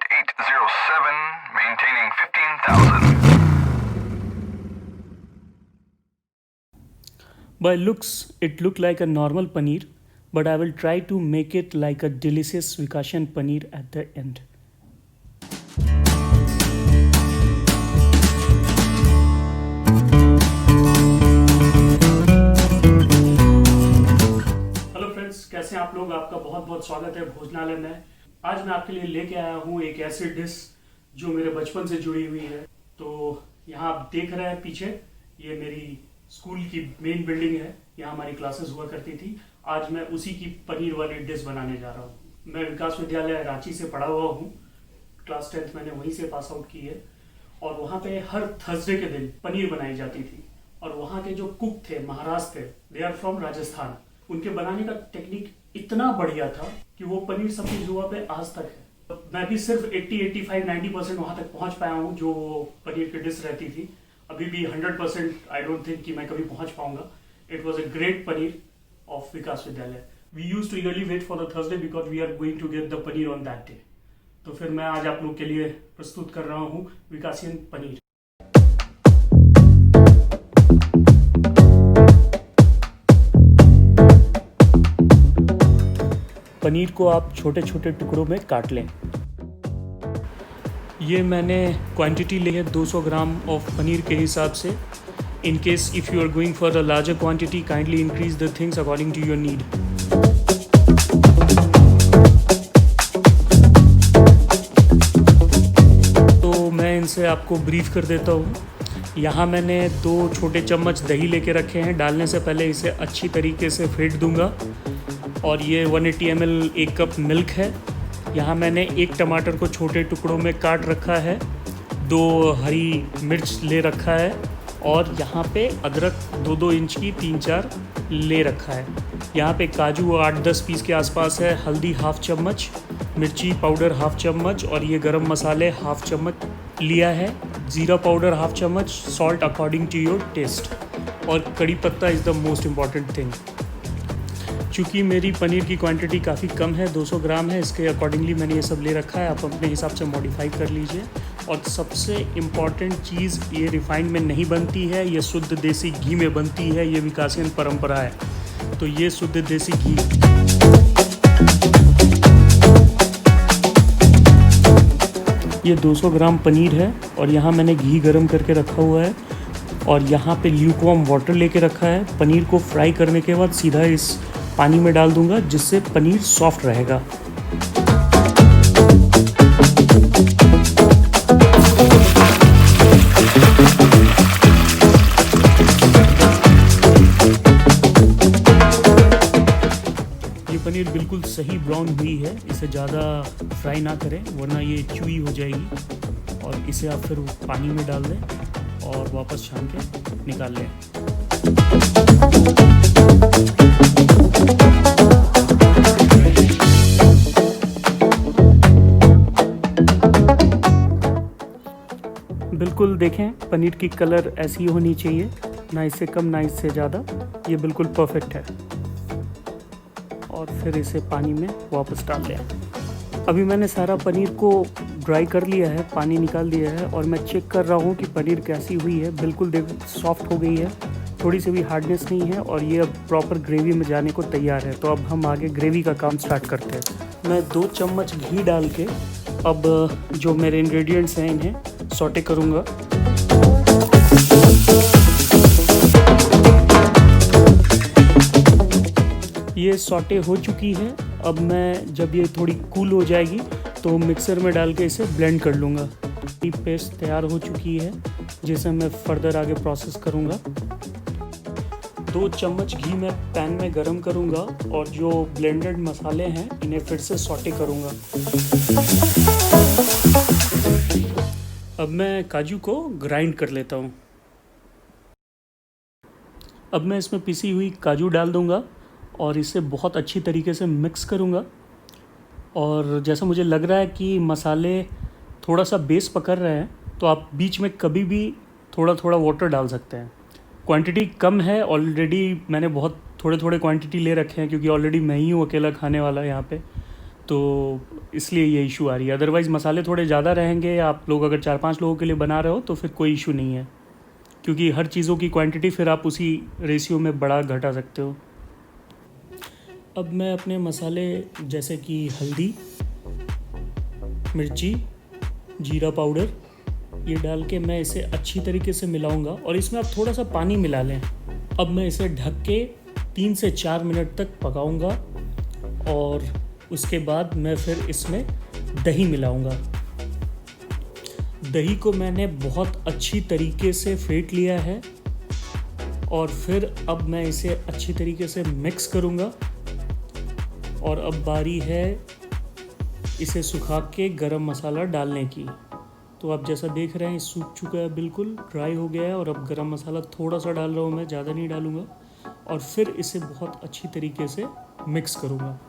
807, maintaining 15,000. By looks, it looked like a normal paneer, but I will try to make it like a delicious Vikasian paneer at the end. Hello friends, कैसे हैं आप लोग। आपका बहुत बहुत स्वागत है भोजनालय में। आज मैं आपके लिए लेके आया हूँ एक ऐसी डिश जो मेरे बचपन से जुड़ी हुई है। तो यहाँ आप देख रहे हैं पीछे, ये मेरी स्कूल की मेन बिल्डिंग है, यहाँ हमारी क्लासेस हुआ करती थी। आज मैं उसी की पनीर वाली डिश बनाने जा रहा हूँ। मैं विकास विद्यालय रांची से पढ़ा हुआ हूँ, क्लास 10th मैंने वहीं से पास आउट की है। और वहाँ पे हर थर्सडे के दिन पनीर बनाई जाती थी। और वहाँ के जो कुक थे, महाराज थे, दे आर फ्रॉम राजस्थान। उनके बनाने का टेक्निक इतना बढ़िया था कि वो पनीर सबकी जुआ पे आज तक है। मैं भी सिर्फ 80, 85, 90% वहाँ तक पहुँच पाया हूँ जो पनीर की डिश रहती थी। अभी भी 100% आई डोंट थिंक कि मैं कभी पहुँच पाऊंगा। It was a great paneer of Vikas Vidyalaya. We used to eagerly wait for the Thursday because we are going to get the paneer on that day. तो फिर मैं आज आप लोग के लिए प्रस्तुत कर रहा हूँ विकासियन पनीर। पनीर को आप छोटे छोटे टुकड़ों में काट लें। ये मैंने क्वांटिटी ली है 200 ग्राम ऑफ पनीर के हिसाब से। In case if you are going for a larger quantity, kindly increase the things according to your need. तो मैं इनसे आपको ब्रीफ कर देता हूँ। यहाँ मैंने 2 छोटे चम्मच दही लेके रखे हैं। डालने से पहले इसे अच्छी तरीके से फेंट दूंगा। और ये 180 ml 1 कप मिल्क है। यहाँ मैंने 1 टमाटर को छोटे टुकड़ों में काट रखा है, 2 हरी मिर्च ले रखा है, और यहाँ पे अदरक 2-2 इंच की 3-4 ले रखा है। यहाँ पे काजू 8-10 पीस के आसपास है। हल्दी ½ चम्मच, मिर्ची पाउडर ½ चम्मच, और ये गरम मसाले ½ चम्मच लिया है। ज़ीरा पाउडर ½ चम्मच, salt according to your taste, और कड़ी पत्ता is the most important thing. चूँकि मेरी पनीर की क्वांटिटी काफ़ी कम है, 200 ग्राम है, इसके अकॉर्डिंगली मैंने ये सब ले रखा है। आप अपने हिसाब से मॉडिफाई कर लीजिए। और सबसे इम्पॉर्टेंट चीज़, ये रिफाइंड में नहीं बनती है, ये शुद्ध देसी घी में बनती है। ये विकासियन परंपरा है। तो ये शुद्ध देसी घी। ये 200 ग्राम पनीर है, और यहाँ मैंने घी गरम करके रखा हुआ है, और यहाँ पे ल्यूकवार्म वाटर लेके रखा है। पनीर को फ्राई करने के बाद सीधा इस पानी में डाल दूंगा, जिससे पनीर सॉफ्ट रहेगा। ये पनीर बिल्कुल सही ब्राउन हुई है। इसे ज़्यादा फ्राई ना करें, वरना ये चुई हो जाएगी। और इसे आप फिर पानी में डाल दें और वापस छान के निकाल लें। बिल्कुल देखें, पनीर की कलर ऐसी होनी चाहिए, ना इससे कम ना इससे ज़्यादा। ये बिल्कुल परफेक्ट है। और फिर इसे पानी में वापस डाल लें। अभी मैंने सारा पनीर को ड्राई कर लिया है, पानी निकाल दिया है, और मैं चेक कर रहा हूँ कि पनीर कैसी हुई है। बिल्कुल देख, सॉफ्ट हो गई है, थोड़ी सी भी हार्डनेस नहीं है, और ये अब प्रॉपर ग्रेवी में जाने को तैयार है। तो अब हम आगे ग्रेवी का काम स्टार्ट करते हैं। मैं 2 चम्मच घी डाल के अब जो मेरे इंग्रेडिएंट्स हैं इन्हें सॉटे करूँगा। ये सॉटे हो चुकी है। अब मैं जब ये थोड़ी कूल हो जाएगी तो मिक्सर में डाल के इसे ब्लेंड कर लूँगा। ये पेस्ट तैयार हो चुकी है, जिसे मैं फर्दर आगे प्रोसेस करूँगा। 2 चम्मच घी मैं पैन में गरम करूँगा, और जो ब्लेंडेड मसाले हैं इन्हें फिर से सॉटे करूँगा। अब मैं काजू को ग्राइंड कर लेता हूँ। अब मैं इसमें पिसी हुई काजू डाल दूँगा और इसे बहुत अच्छी तरीके से मिक्स करूँगा। और जैसा मुझे लग रहा है कि मसाले थोड़ा सा बेस पकड़ रहे हैं, तो आप बीच में कभी भी थोड़ा थोड़ा वाटर डाल सकते हैं। क्वांटिटी कम है, ऑलरेडी मैंने बहुत थोड़े थोड़े क्वांटिटी ले रखे हैं, क्योंकि ऑलरेडी मैं ही हूँ अकेला खाने वाला यहाँ पे। तो इसलिए ये इशू आ रही है। अदरवाइज़ मसाले थोड़े ज़्यादा रहेंगे, आप लोग अगर 4-5 लोगों के लिए बना रहे हो तो फिर कोई इशू नहीं है, क्योंकि हर चीज़ों की क्वांटिटी फिर आप उसी रेशियो में बढ़ा घटा सकते हो। अब मैं अपने मसाले जैसे कि हल्दी, मिर्ची, जीरा पाउडर, ये डाल के मैं इसे अच्छी तरीके से मिलाऊंगा और इसमें आप थोड़ा सा पानी मिला लें। अब मैं इसे ढक के 3 से 4 मिनट तक पकाऊंगा और उसके बाद मैं फिर इसमें दही मिलाऊंगा। दही को मैंने बहुत अच्छी तरीके से फेंट लिया है और फिर अब मैं इसे अच्छी तरीके से मिक्स करूंगा और अब बारी है इसे सुखा के गरम मसाला डालने की। तो आप जैसा देख रहे हैं सूख चुका है, बिल्कुल ड्राई हो गया है और अब गरम मसाला थोड़ा सा डाल रहा हूँ मैं, ज़्यादा नहीं डालूँगा और फिर इसे बहुत अच्छी तरीके से मिक्स करूँगा।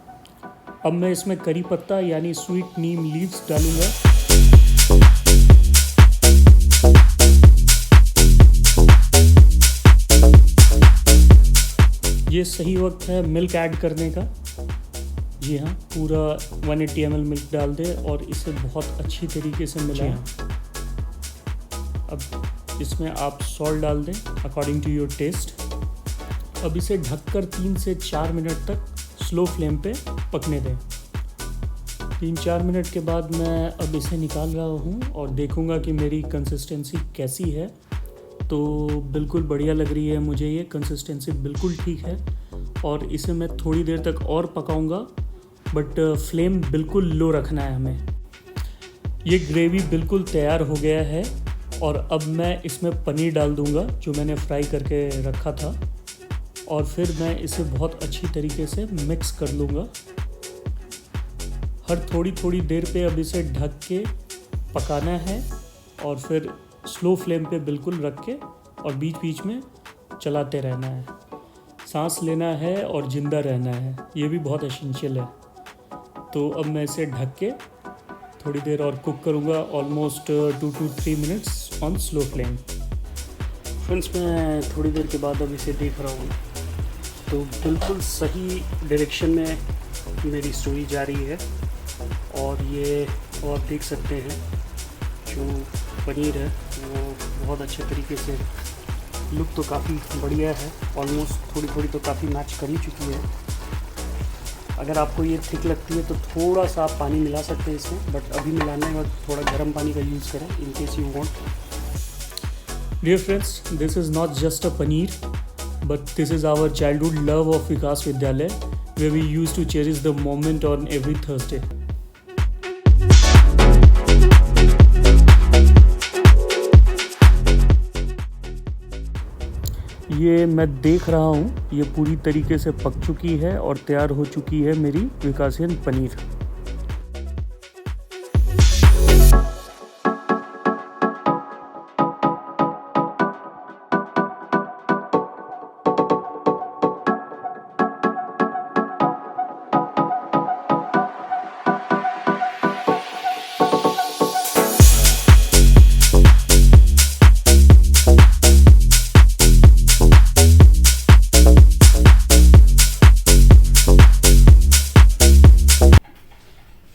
अब मैं इसमें करी पत्ता यानी स्वीट नीम लीव्स डालूँगा। ये सही वक्त है मिल्क ऐड करने का। जी हाँ, पूरा 180 ml मिल्क डाल दें और इसे बहुत अच्छी तरीके से मिलाएं। अब इसमें आप सॉल्ट डाल दें अकॉर्डिंग टू योर टेस्ट। अब इसे ढककर 3 से 4 मिनट तक स्लो फ्लेम पे पकने दें। 3-4 मिनट के बाद मैं अब इसे निकाल रहा हूँ और देखूँगा कि मेरी कंसिस्टेंसी कैसी है। तो बिल्कुल बढ़िया लग रही है मुझे, ये कंसिस्टेंसी बिल्कुल ठीक है और इसे मैं थोड़ी देर तक और पकाऊँगा, बट फ्लेम बिल्कुल लो रखना है हमें। ये ग्रेवी बिल्कुल तैयार हो गया है और अब मैं इसमें पनीर डाल दूँगा जो मैंने फ्राई करके रखा था और फिर मैं इसे बहुत अच्छी तरीके से मिक्स कर लूँगा। हर थोड़ी देर पे अब इसे ढक के पकाना है और फिर स्लो फ्लेम पे बिल्कुल रख के और बीच बीच में चलाते रहना है। सांस लेना है और ज़िंदा रहना है, ये भी बहुत एसेंशियल है। तो अब मैं इसे ढक के थोड़ी देर और कुक करूँगा, almost 2 to 3 minutes on slow flame. Friends, मैं थोड़ी देर के बाद अब इसे देख रहा हूँ तो बिल्कुल सही डायरेक्शन में मेरी स्टोरी जा रही है और ये आप देख सकते हैं जो पनीर है वो बहुत अच्छे तरीके से, लुक तो काफ़ी बढ़िया है, ऑलमोस्ट थोड़ी तो काफ़ी मैच कर ही चुकी है। अगर आपको ये थिक लगती है तो थोड़ा सा आप पानी मिला सकते हैं इसमें, बट अभी मिलाने के बाद थोड़ा गर्म पानी का यूज़ करें in case you want. Dear friends, this is not just a paneer, but this is our childhood love of Vikas Vidyalaya, where we used to cherish the moment on every Thursday. ये मैं देख रहा हूँ ये पूरी तरीके से पक चुकी है और तैयार हो चुकी है मेरी विकासियन पनीर।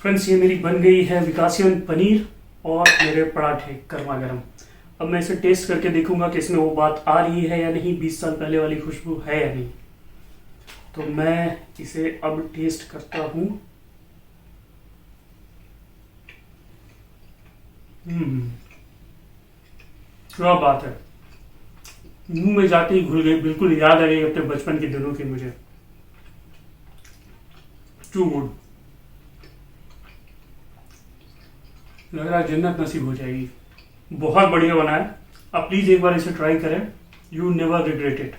फ्रेंड्स, ये मेरी बन गई है विकासियन पनीर और मेरे पराठे गर्मा गर्म। अब मैं इसे टेस्ट करके देखूंगा कि इसमें वो बात आ रही है या नहीं, 20 साल पहले वाली खुशबू है या नहीं। तो मैं इसे अब टेस्ट करता हूँ। क्या बात है, मुंह में जाते ही घुल गई, बिल्कुल याद आ गई अपने बचपन के दिनों की मुझे। टू गुड, लग रहा है जन्नत नसीब हो जाएगी। बहुत बढ़िया बना है, आप प्लीज़ एक बार इसे ट्राई करें, यू नेवर रिग्रेट इट।